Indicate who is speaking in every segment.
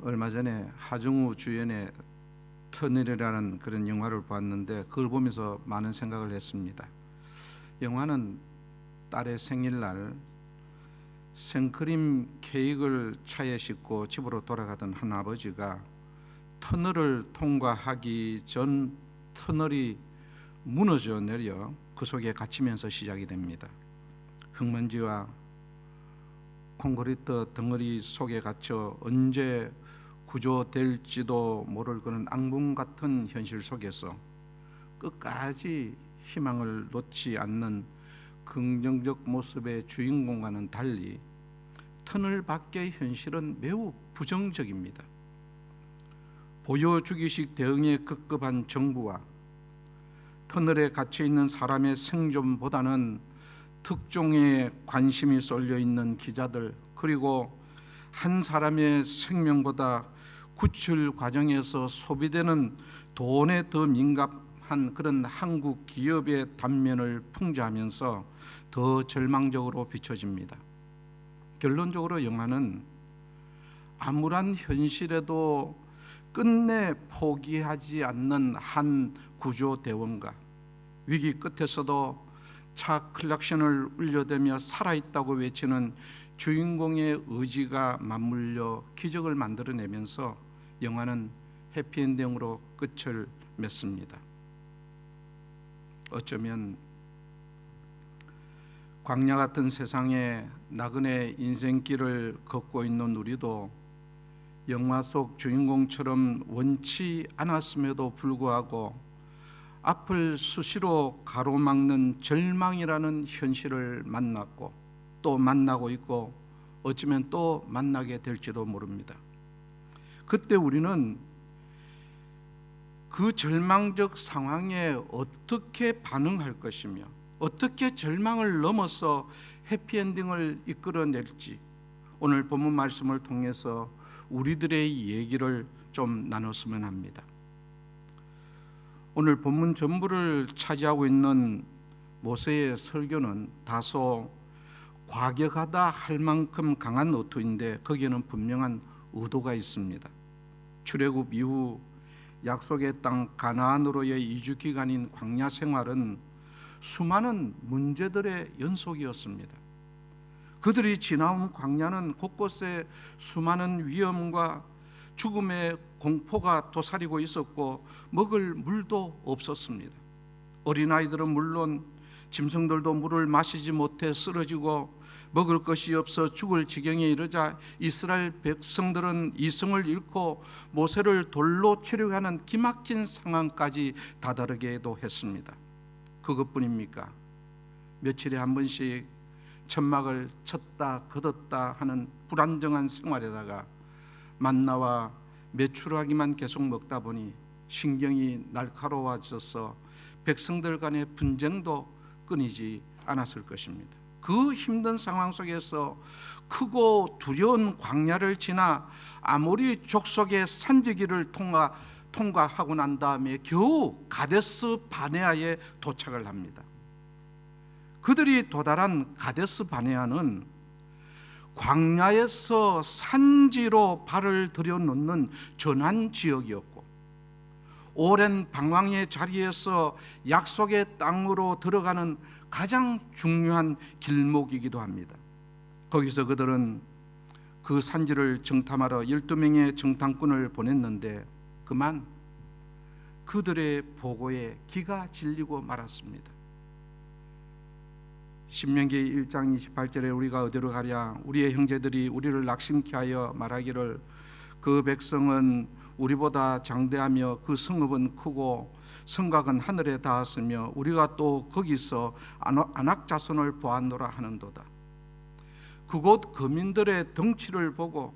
Speaker 1: 얼마 전에 하정우 주연의 터널이라는 그런 영화를 봤는데 그걸 보면서 많은 생각을 했습니다. 영화는 딸의 생일날 생크림 케이크를 차에 싣고 집으로 돌아가던 한 아버지가 터널을 통과하기 전 터널이 무너져 내려 그 속에 갇히면서 시작이 됩니다. 흙먼지와 콘크리트 덩어리 속에 갇혀 언제 구조될지도 모를 그런 악몽 같은 현실 속에서 끝까지 희망을 놓지 않는 긍정적 모습의 주인공과는 달리 터널 밖의 현실은 매우 부정적입니다. 보여주기식 대응에 급급한 정부와 터널에 갇혀 있는 사람의 생존보다는 특종에 관심이 쏠려 있는 기자들, 그리고 한 사람의 생명보다 구출 과정에서 소비되는 돈에 더 민감한 그런 한국 기업의 단면을 풍자하면서 더 절망적으로 비춰집니다. 결론적으로 영화는 암울한 현실에도 끝내 포기하지 않는 한 구조대원과 위기 끝에서도 차 클락션을 울려대며 살아있다고 외치는 주인공의 의지가 맞물려 기적을 만들어내면서 영화는 해피엔딩으로 끝을 맺습니다. 어쩌면 광야 같은 세상에 나그네 인생길을 걷고 있는 우리도 영화 속 주인공처럼 원치 않았음에도 불구하고 앞을 수시로 가로막는 절망이라는 현실을 만났고 또 만나고 있고 어쩌면 또 만나게 될지도 모릅니다. 그때 우리는 그 절망적 상황에 어떻게 반응할 것이며 어떻게 절망을 넘어서 해피엔딩을 이끌어낼지 오늘 본문 말씀을 통해서 우리들의 얘기를 좀 나눴으면 합니다. 오늘 본문 전부를 차지하고 있는 모세의 설교는 다소 과격하다 할 만큼 강한 어투인데 거기에는 분명한 의도가 있습니다. 출애굽 이후 약속의 땅 가나안으로의 이주 기간인 광야 생활은 수많은 문제들의 연속이었습니다. 그들이 지나온 광야는 곳곳에 수많은 위험과 죽음의 공포가 도사리고 있었고 먹을 물도 없었습니다. 어린아이들은 물론 짐승들도 물을 마시지 못해 쓰러지고 먹을 것이 없어 죽을 지경에 이르자 이스라엘 백성들은 이성을 잃고 모세를 돌로 치려고 하는 기막힌 상황까지 다다르게도 했습니다. 그것뿐입니까? 며칠에 한 번씩 천막을 쳤다 걷었다 하는 불안정한 생활에다가 만나와 메추라기만 계속 먹다 보니 신경이 날카로워져서 백성들 간의 분쟁도 끊이지 않았을 것입니다. 그 힘든 상황 속에서 크고 두려운 광야를 지나 아모리 족속의 산지기를 통과하고 난 다음에 겨우 가데스 바네아에 도착을 합니다. 그들이 도달한 가데스 바네아는 광야에서 산지로 발을 들여놓는 전환 지역이었고 오랜 방황의 자리에서 약속의 땅으로 들어가는 가장 중요한 길목이기도 합니다. 거기서 그들은 그 산지를 정탐하러 12명의 정탐꾼을 보냈는데 그만 그들의 보고에 기가 질리고 말았습니다. 신명기 1장 28절에 우리가 어디로 가랴 우리의 형제들이 우리를 낙심케 하여 말하기를 그 백성은 우리보다 장대하며 그 성읍은 크고 성곽은 하늘에 닿았으며 우리가 또 거기서 아낙 자손을 보았노라 하는도다. 그곳 거민들의 덩치를 보고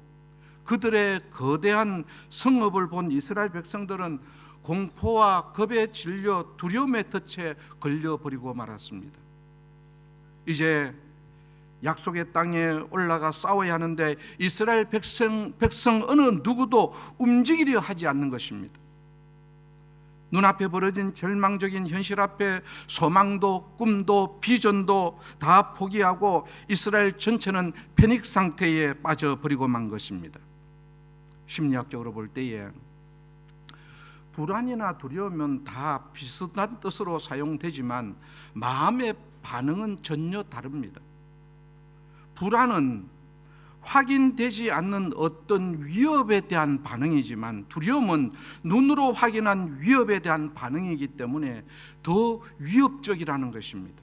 Speaker 1: 그들의 거대한 성읍을 본 이스라엘 백성들은 공포와 겁에 질려 두려움의 덫에 걸려버리고 말았습니다. 이제 약속의 땅에 올라가 싸워야 하는데 이스라엘 백성 어느 누구도 움직이려 하지 않는 것입니다. 눈앞에 벌어진 절망적인 현실 앞에 소망도 꿈도 비전도 다 포기하고 이스라엘 전체는 패닉 상태에 빠져버리고 만 것입니다. 심리학적으로 볼 때에 불안이나 두려움은 다 비슷한 뜻으로 사용되지만 마음의 반응은 전혀 다릅니다. 불안은 확인되지 않는 어떤 위협에 대한 반응이지만 두려움은 눈으로 확인한 위협에 대한 반응이기 때문에 더 위협적이라는 것입니다.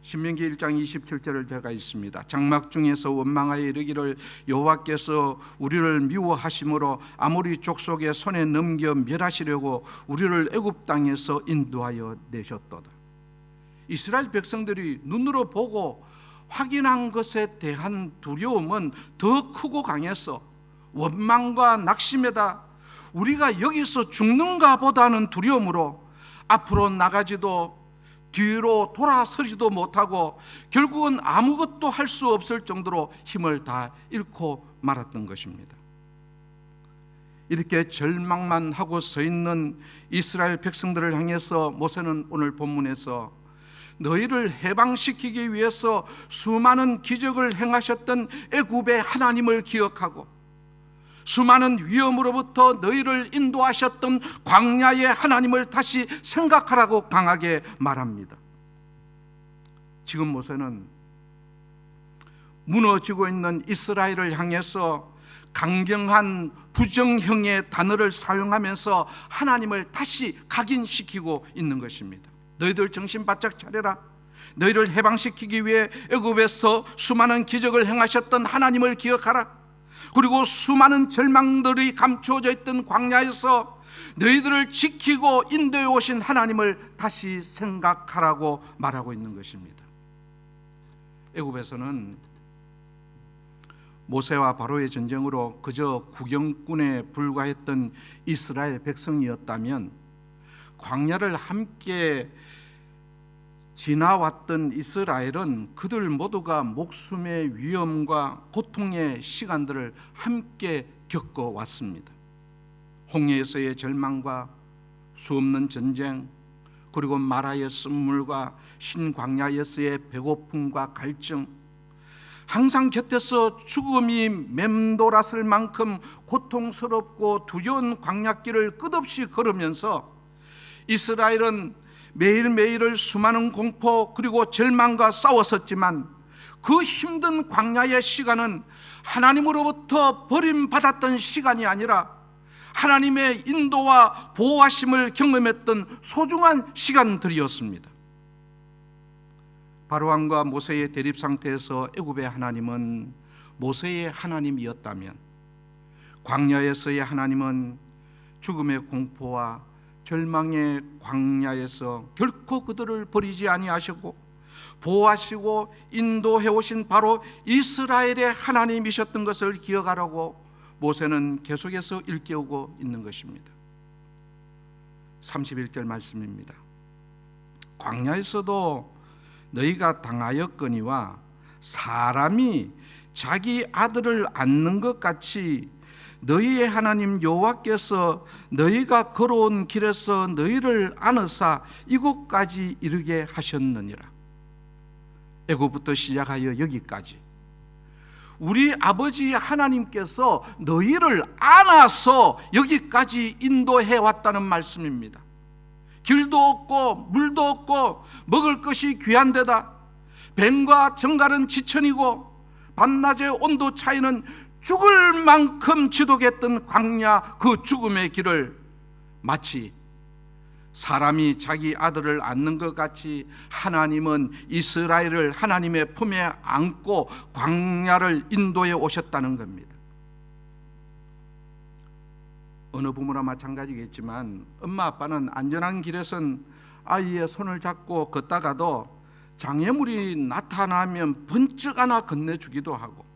Speaker 1: 신명기 1장 27절을 제가 읽습니다. 장막 중에서 원망하여 이르기를 여호와께서 우리를 미워하심으로 아모리 족속의 손에 넘겨 멸하시려고 우리를 애굽 땅에서 인도하여 내셨도다. 이스라엘 백성들이 눈으로 보고 확인한 것에 대한 두려움은 더 크고 강해서 원망과 낙심에다 우리가 여기서 죽는가 보다는 두려움으로 앞으로 나가지도 뒤로 돌아서지도 못하고 결국은 아무것도 할 수 없을 정도로 힘을 다 잃고 말았던 것입니다. 이렇게 절망만 하고 서 있는 이스라엘 백성들을 향해서 모세는 오늘 본문에서 너희를 해방시키기 위해서 수많은 기적을 행하셨던 애굽의 하나님을 기억하고 수많은 위험으로부터 너희를 인도하셨던 광야의 하나님을 다시 생각하라고 강하게 말합니다. 지금 모세는 무너지고 있는 이스라엘을 향해서 강경한 부정형의 단어를 사용하면서 하나님을 다시 각인시키고 있는 것입니다. 너희들 정신 바짝 차려라. 너희를 해방시키기 위해 애굽에서 수많은 기적을 행하셨던 하나님을 기억하라. 그리고 수많은 절망들이 감추어져 있던 광야에서 너희들을 지키고 인도해 오신 하나님을 다시 생각하라고 말하고 있는 것입니다. 애굽에서는 모세와 바로의 전쟁으로 그저 구경꾼에 불과했던 이스라엘 백성이었다면 광야를 함께 지나왔던 이스라엘은 그들 모두가 목숨의 위험과 고통의 시간들을 함께 겪어왔습니다. 홍해에서의 절망과 수없는 전쟁, 그리고 마라의 쓴물과 신광야에서의 배고픔과 갈증, 항상 곁에서 죽음이 맴돌았을 만큼 고통스럽고 두려운 광야길을 끝없이 걸으면서 이스라엘은 매일매일을 수많은 공포 그리고 절망과 싸웠었지만 그 힘든 광야의 시간은 하나님으로부터 버림받았던 시간이 아니라 하나님의 인도와 보호하심을 경험했던 소중한 시간들이었습니다. 바로왕과 모세의 대립 상태에서 애굽의 하나님은 모세의 하나님이었다면 광야에서의 하나님은 죽음의 공포와 절망의 광야에서 결코 그들을 버리지 아니하셨고 보호하시고 인도해 오신 바로 이스라엘의 하나님이셨던 것을 기억하라고 모세는 계속해서 일깨우고 있는 것입니다. 31절 말씀입니다. 광야에서도 너희가 당하였거니와 사람이 자기 아들을 안는 것 같이 너희의 하나님 여호와께서 너희가 걸어온 길에서 너희를 안으사 이곳까지 이르게 하셨느니라. 애굽부터 시작하여 여기까지 우리 아버지 하나님께서 너희를 안아서 여기까지 인도해 왔다는 말씀입니다. 길도 없고 물도 없고 먹을 것이 귀한 데다 뱀과 정갈은 지천이고 밤낮의 온도 차이는 죽을 만큼 지독했던 광야 그 죽음의 길을 마치 사람이 자기 아들을 안는 것 같이 하나님은 이스라엘을 하나님의 품에 안고 광야를 인도해 오셨다는 겁니다. 어느 부모나 마찬가지겠지만 엄마 아빠는 안전한 길에선 아이의 손을 잡고 걷다가도 장애물이 나타나면 번쩍 하나 건네주기도 하고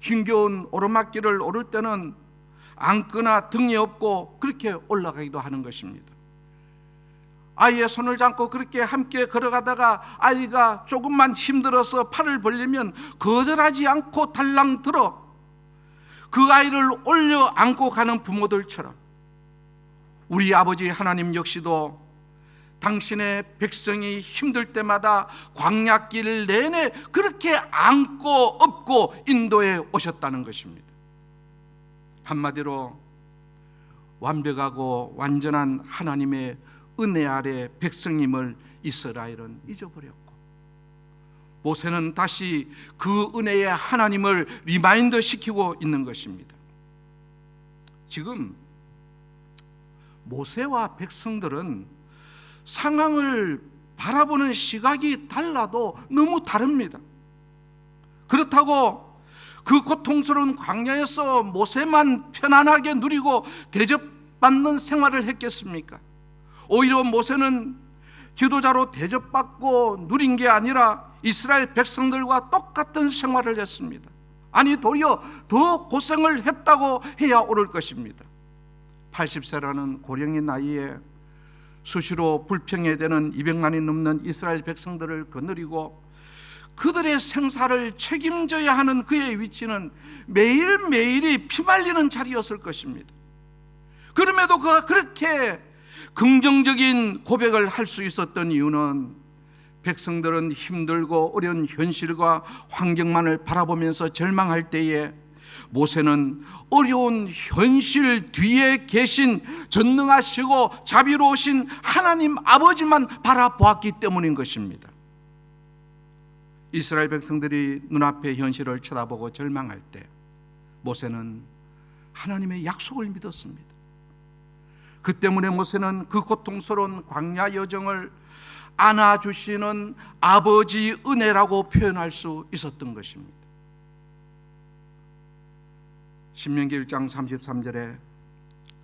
Speaker 1: 힘겨운 오르막길을 오를 때는 안거나 등이 없고 그렇게 올라가기도 하는 것입니다. 아이의 손을 잡고 그렇게 함께 걸어가다가 아이가 조금만 힘들어서 팔을 벌리면 거절하지 않고 달랑 들어 그 아이를 올려 안고 가는 부모들처럼 우리 아버지 하나님 역시도 당신의 백성이 힘들 때마다 광야길 내내 그렇게 안고 업고 인도해 오셨다는 것입니다. 한마디로 완벽하고 완전한 하나님의 은혜 아래 백성임을 이스라엘은 잊어버렸고, 모세는 다시 그 은혜의 하나님을 리마인드 시키고 있는 것입니다. 지금 모세와 백성들은 상황을 바라보는 시각이 달라도 너무 다릅니다. 그렇다고 그 고통스러운 광야에서 모세만 편안하게 누리고 대접받는 생활을 했겠습니까? 오히려 모세는 지도자로 대접받고 누린 게 아니라 이스라엘 백성들과 똑같은 생활을 했습니다. 아니, 도리어 더 고생을 했다고 해야 옳을 것입니다. 80세라는 고령의 나이에 수시로 불평해되는 200만이 넘는 이스라엘 백성들을 거느리고 그들의 생사를 책임져야 하는 그의 위치는 매일매일이 피말리는 자리였을 것입니다. 그럼에도 그가 그렇게 긍정적인 고백을 할 수 있었던 이유는 백성들은 힘들고 어려운 현실과 환경만을 바라보면서 절망할 때에 모세는 어려운 현실 뒤에 계신 전능하시고 자비로우신 하나님 아버지만 바라보았기 때문인 것입니다. 이스라엘 백성들이 눈앞의 현실을 쳐다보고 절망할 때 모세는 하나님의 약속을 믿었습니다. 그 때문에 모세는 그 고통스러운 광야 여정을 안아주시는 아버지 은혜라고 표현할 수 있었던 것입니다. 신명기 1장 33절에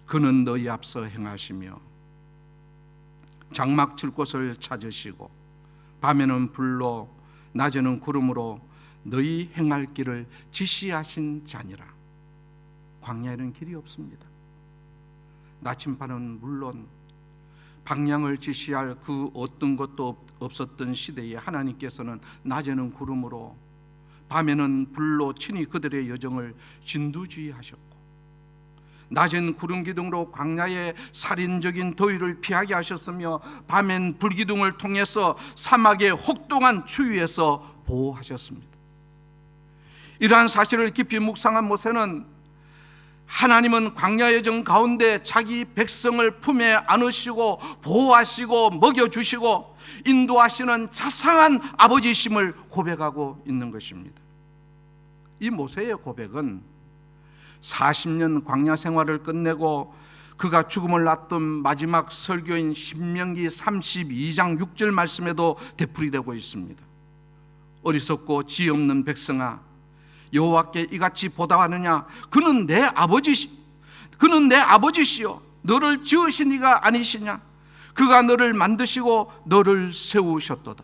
Speaker 1: 그는 너희 앞서 행하시며 장막 칠 곳을 찾으시고 밤에는 불로 낮에는 구름으로 너희 행할 길을 지시하신 자니라. 광야에는 길이 없습니다. 나침반은 물론 방향을 지시할 그 어떤 것도 없었던 시대에 하나님께서는 낮에는 구름으로 밤에는 불로 친히 그들의 여정을 진두지휘하셨고, 낮엔 구름 기둥으로 광야의 살인적인 더위를 피하게 하셨으며 밤엔 불기둥을 통해서 사막의 혹독한 추위에서 보호하셨습니다. 이러한 사실을 깊이 묵상한 모세는 하나님은 광야 여정 가운데 자기 백성을 품에 안으시고 보호하시고 먹여주시고 인도하시는 자상한 아버지심을 고백하고 있는 것입니다. 이 모세의 고백은 40년 광야 생활을 끝내고 그가 죽음을 앞둔 마지막 설교인 신명기 32장 6절 말씀에도 되풀이되고 있습니다. 어리석고 지혜 없는 백성아, 여호와께 이같이 보답하느냐? 그는 내 아버지시요 너를 지으신 이가 아니시냐? 그가 너를 만드시고 너를 세우셨도다.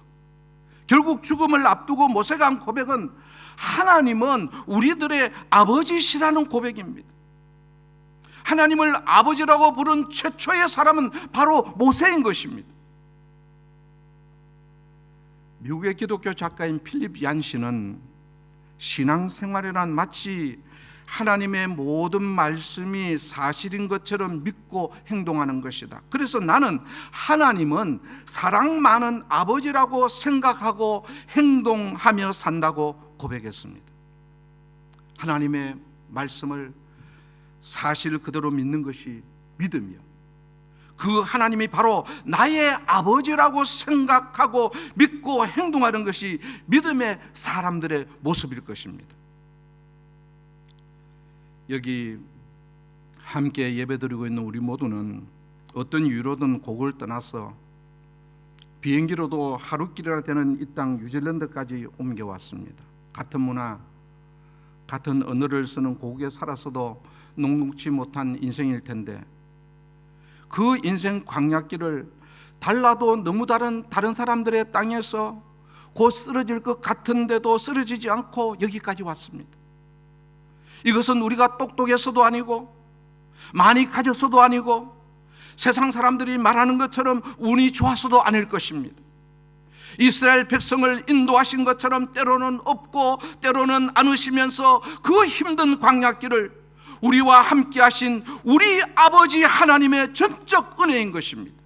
Speaker 1: 결국 죽음을 앞두고 모세가 한 고백은 하나님은 우리들의 아버지시라는 고백입니다. 하나님을 아버지라고 부른 최초의 사람은 바로 모세인 것입니다. 미국의 기독교 작가인 필립 얀시는 신앙생활이란 마치 하나님의 모든 말씀이 사실인 것처럼 믿고 행동하는 것이다. 그래서 나는 하나님은 사랑 많은 아버지라고 생각하고 행동하며 산다고 고백했습니다. 하나님의 말씀을 사실 그대로 믿는 것이 믿음이요, 그 하나님이 바로 나의 아버지라고 생각하고 믿고 행동하는 것이 믿음의 사람들의 모습일 것입니다. 여기 함께 예배드리고 있는 우리 모두는 어떤 이유로든 곡을 떠나서 비행기로도 하루길이나 되는 이 땅 뉴질랜드까지 옮겨왔습니다. 같은 문화, 같은 언어를 쓰는 고국에 살아서도 녹록지 못한 인생일 텐데 그 인생 광야길을 달라도 너무 다른 사람들의 땅에서 곧 쓰러질 것 같은데도 쓰러지지 않고 여기까지 왔습니다. 이것은 우리가 똑똑해서도 아니고 많이 가졌어도 아니고 세상 사람들이 말하는 것처럼 운이 좋아서도 아닐 것입니다. 이스라엘 백성을 인도하신 것처럼 때로는 없고 때로는 안으시면서 그 힘든 광야길을 우리와 함께 하신 우리 아버지 하나님의 전적 은혜인 것입니다.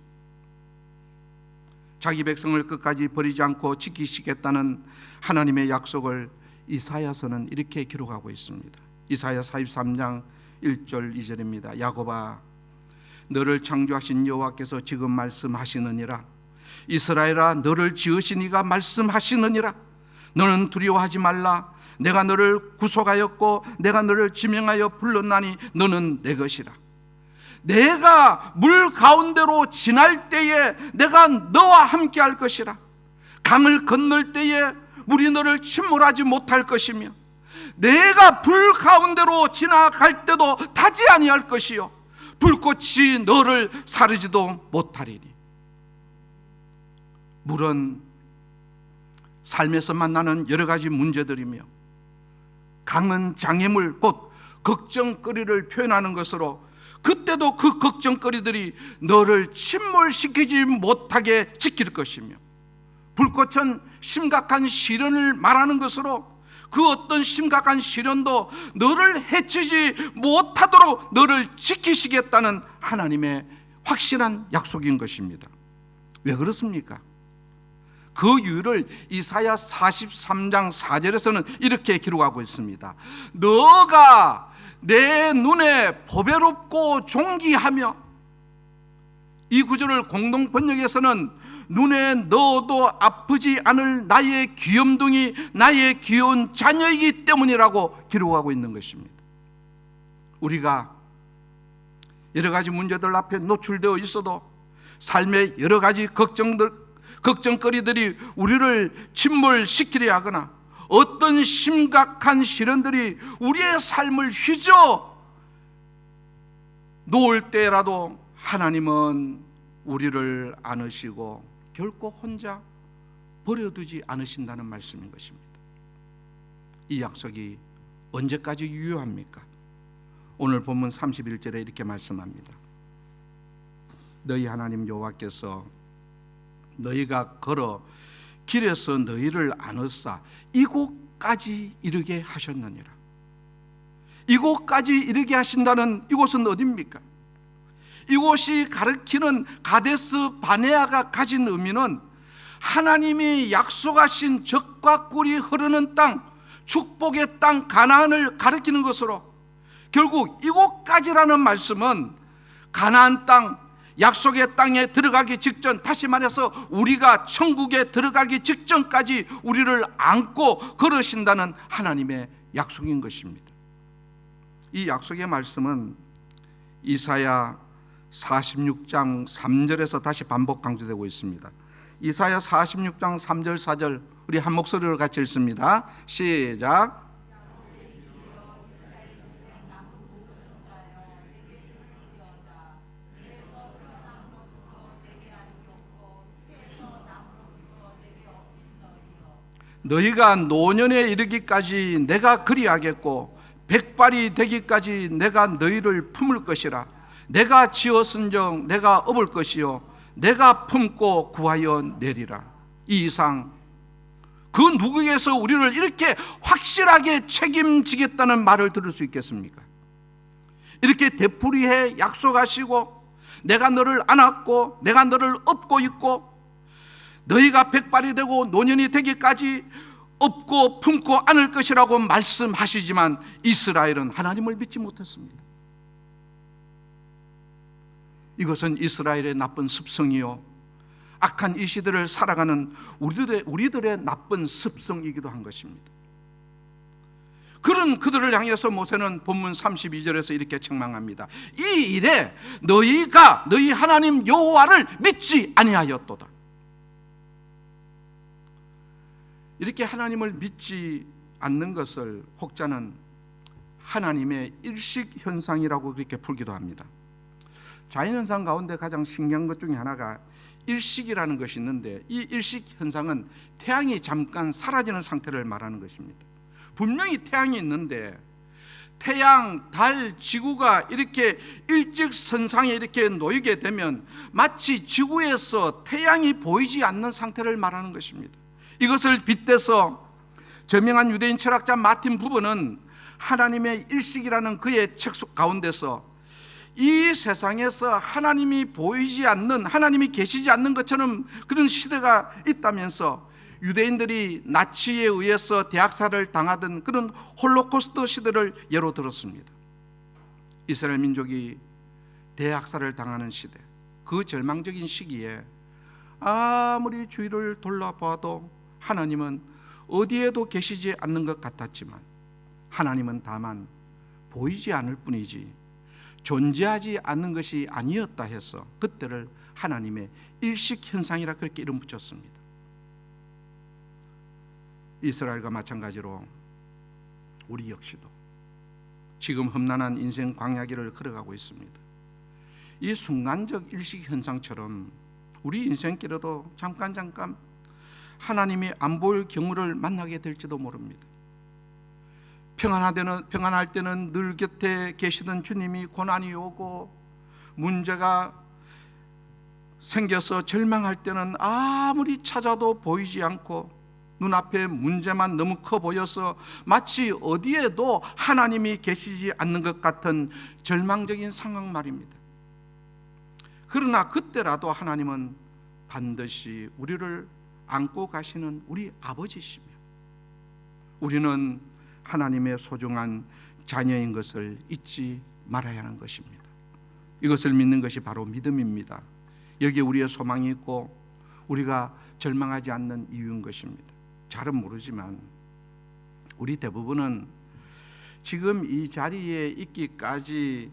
Speaker 1: 자기 백성을 끝까지 버리지 않고 지키시겠다는 하나님의 약속을 이사야서는 이렇게 기록하고 있습니다. 이사야 43장 1절 2절입니다. 야곱아, 너를 창조하신 여호와께서 지금 말씀하시느니라. 이스라엘아, 너를 지으신 이가 말씀하시느니라. 너는 두려워하지 말라. 내가 너를 구속하였고 내가 너를 지명하여 불렀나니 너는 내 것이라. 내가 물 가운데로 지날 때에 내가 너와 함께 할 것이라. 강을 건널 때에 물이 너를 침몰하지 못할 것이며 내가 불 가운데로 지나갈 때도 타지 아니할 것이요 불꽃이 너를 사르지도 못하리니. 물은 삶에서 만나는 여러 가지 문제들이며 강은 장애물 곧 걱정거리를 표현하는 것으로 그때도 그 걱정거리들이 너를 침몰시키지 못하게 지킬 것이며 불꽃은 심각한 시련을 말하는 것으로 그 어떤 심각한 시련도 너를 해치지 못하도록 너를 지키시겠다는 하나님의 확실한 약속인 것입니다. 왜 그렇습니까? 그 이유를 이사야 43장 4절에서는 이렇게 기록하고 있습니다. 너가 내 눈에 보배롭고 존귀하며, 이 구절을 공동 번역에서는 눈에 넣어도 아프지 않을 나의 귀염둥이, 나의 귀여운 자녀이기 때문이라고 기록하고 있는 것입니다. 우리가 여러 가지 문제들 앞에 노출되어 있어도 삶의 여러 가지 걱정거리들이 우리를 침몰시키려 하거나 어떤 심각한 시련들이 우리의 삶을 휘저 놓을 때라도 하나님은 우리를 안으시고 결코 혼자 버려두지 않으신다는 말씀인 것입니다. 이 약속이 언제까지 유효합니까? 오늘 본문 31절에 이렇게 말씀합니다. 너희 하나님 여호와께서 너희가 걸어 길에서 너희를 안으사 이곳까지 이르게 하셨느니라. 이곳까지 이르게 하신다는 이곳은 어디입니까? 이곳이 가리키는 가데스 바네아가 가진 의미는 하나님이 약속하신 젖과 꿀이 흐르는 땅, 축복의 땅 가나안을 가리키는 것으로, 결국 이곳까지라는 말씀은 가나안 땅, 약속의 땅에 들어가기 직전, 다시 말해서 우리가 천국에 들어가기 직전까지 우리를 안고 걸으신다는 하나님의 약속인 것입니다. 이 약속의 말씀은 이사야 46장 3절에서 다시 반복 강조되고 있습니다. 이사야 46장 3절 4절 우리 한 목소리로 같이 읽습니다. 시작. 너희가 노년에 이르기까지 내가 그리하겠고 백발이 되기까지 내가 너희를 품을 것이라. 내가 지었은즉 내가 업을 것이요 내가 품고 구하여 내리라. 이 이상 그 누구에게서 우리를 이렇게 확실하게 책임지겠다는 말을 들을 수 있겠습니까? 이렇게 되풀이해 약속하시고 내가 너를 안았고 내가 너를 업고 있고 너희가 백발이 되고 노년이 되기까지 업고 품고 안을 것이라고 말씀하시지만 이스라엘은 하나님을 믿지 못했습니다. 이것은 이스라엘의 나쁜 습성이요 악한 이 시대를 살아가는 우리들의 나쁜 습성이기도 한 것입니다. 그런 그들을 향해서 모세는 본문 32절에서 이렇게 책망합니다. 이 일에 너희가 너희 하나님 여호와를 믿지 아니하였도다. 이렇게 하나님을 믿지 않는 것을 혹자는 하나님의 일식현상이라고 그렇게 풀기도 합니다. 자연현상 가운데 가장 신기한 것 중에 하나가 일식이라는 것이 있는데, 이 일식현상은 태양이 잠깐 사라지는 상태를 말하는 것입니다. 분명히 태양이 있는데 태양, 달, 지구가 이렇게 일직선상에 이렇게 놓이게 되면 마치 지구에서 태양이 보이지 않는 상태를 말하는 것입니다. 이것을 빗대서 저명한 유대인 철학자 마틴 부버는 하나님의 일식이라는 그의 책 가운데서 이 세상에서 하나님이 보이지 않는, 하나님이 계시지 않는 것처럼 그런 시대가 있다면서 유대인들이 나치에 의해서 대학살을 당하던 그런 홀로코스트 시대를 예로 들었습니다. 이스라엘 민족이 대학살을 당하는 시대, 그 절망적인 시기에 아무리 주위를 돌아봐도 하나님은 어디에도 계시지 않는 것 같았지만 하나님은 다만 보이지 않을 뿐이지 존재하지 않는 것이 아니었다 해서 그때를 하나님의 일식현상이라 그렇게 이름 붙였습니다. 이스라엘과 마찬가지로 우리 역시도 지금 험난한 인생 광야길을 걸어가고 있습니다. 이 순간적 일식현상처럼 우리 인생길에도 잠깐 하나님이 안 보일 경우를 만나게 될지도 모릅니다. 평안할 때는 늘 곁에 계시던 주님이 고난이 오고 문제가 생겨서 절망할 때는 아무리 찾아도 보이지 않고 눈앞에 문제만 너무 커 보여서 마치 어디에도 하나님이 계시지 않는 것 같은 절망적인 상황 말입니다. 그러나 그때라도 하나님은 반드시 우리를 안고 가시는 우리 아버지시며 우리는 하나님의 소중한 자녀인 것을 잊지 말아야 하는 것입니다. 이것을 믿는 것이 바로 믿음입니다. 여기에 우리의 소망이 있고 우리가 절망하지 않는 이유인 것입니다. 잘은 모르지만 우리 대부분은 지금 이 자리에 있기까지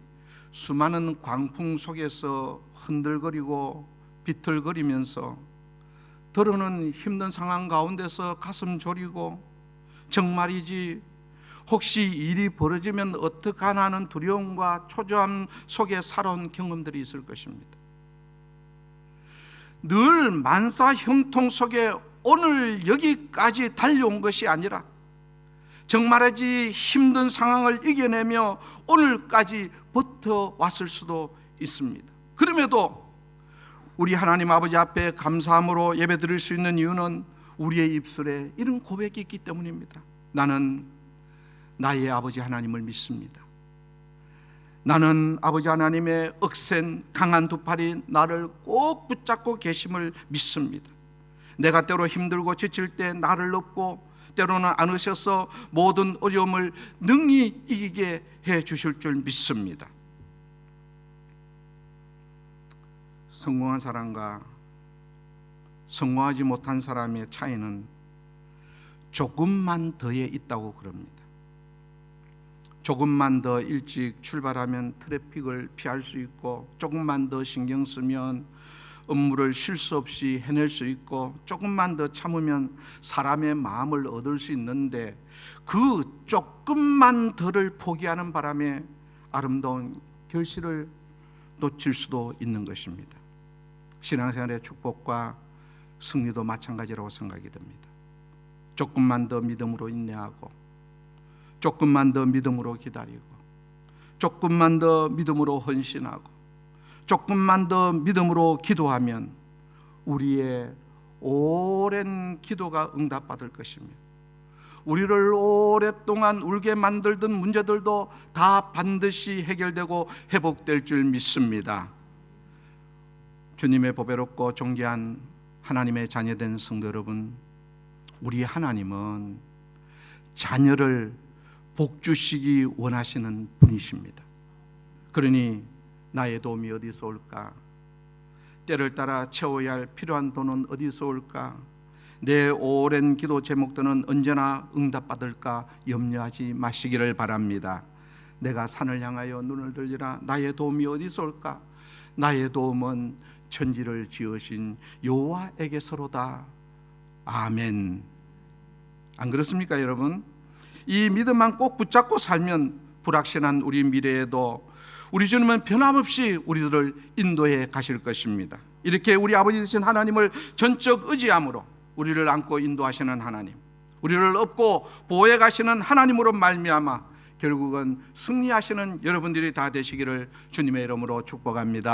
Speaker 1: 수많은 광풍 속에서 흔들거리고 비틀거리면서 더러는 힘든 상황 가운데서 가슴 졸이고 정말이지 혹시 일이 벌어지면 어떡하나 하는 두려움과 초조함 속에 살아온 경험들이 있을 것입니다. 늘 만사 형통 속에 오늘 여기까지 달려온 것이 아니라 정말이지 힘든 상황을 이겨내며 오늘까지 버텨왔을 수도 있습니다. 그럼에도 우리 하나님 아버지 앞에 감사함으로 예배드릴 수 있는 이유는 우리의 입술에 이런 고백이 있기 때문입니다. 나는 나의 아버지 하나님을 믿습니다. 나는 아버지 하나님의 억센 강한 두 팔이 나를 꼭 붙잡고 계심을 믿습니다. 내가 때로 힘들고 지칠 때 나를 업고 때로는 안으셔서 모든 어려움을 능히 이기게 해 주실 줄 믿습니다. 성공한 사람과 성공하지 못한 사람의 차이는 조금만 더에 있다고 그럽니다. 조금만 더 일찍 출발하면 트래픽을 피할 수 있고 조금만 더 신경 쓰면 업무를 실수 없이 해낼 수 있고 조금만 더 참으면 사람의 마음을 얻을 수 있는데 그 조금만 더를 포기하는 바람에 아름다운 결실을 놓칠 수도 있는 것입니다. 신앙생활의 축복과 승리도 마찬가지라고 생각이 됩니다. 조금만 더 믿음으로 인내하고 조금만 더 믿음으로 기다리고 조금만 더 믿음으로 헌신하고 조금만 더 믿음으로 기도하면 우리의 오랜 기도가 응답받을 것이며 우리를 오랫동안 울게 만들던 문제들도 다 반드시 해결되고 회복될 줄 믿습니다. 주님의 보배롭고 존귀한 하나님의 자녀된 성도 여러분, 우리 하나님은 자녀를 복주시기 원하시는 분이십니다. 그러니 나의 도움이 어디서 올까? 때를 따라 채워야 할 필요한 돈은 어디서 올까? 내 오랜 기도 제목들은 언제나 응답받을까 염려하지 마시기를 바랍니다. 내가 산을 향하여 눈을 들리라. 나의 도움이 어디서 올까? 나의 도움은 천지를 지으신 여호와에게서로다. 아멘. 안 그렇습니까, 여러분? 이 믿음만 꼭 붙잡고 살면 불확실한 우리 미래에도 우리 주님은 변함없이 우리들을 인도해 가실 것입니다. 이렇게 우리 아버지 되신 하나님을 전적 의지함으로 우리를 안고 인도하시는 하나님, 우리를 업고 보호해 가시는 하나님으로 말미암아 결국은 승리하시는 여러분들이 다 되시기를 주님의 이름으로 축복합니다.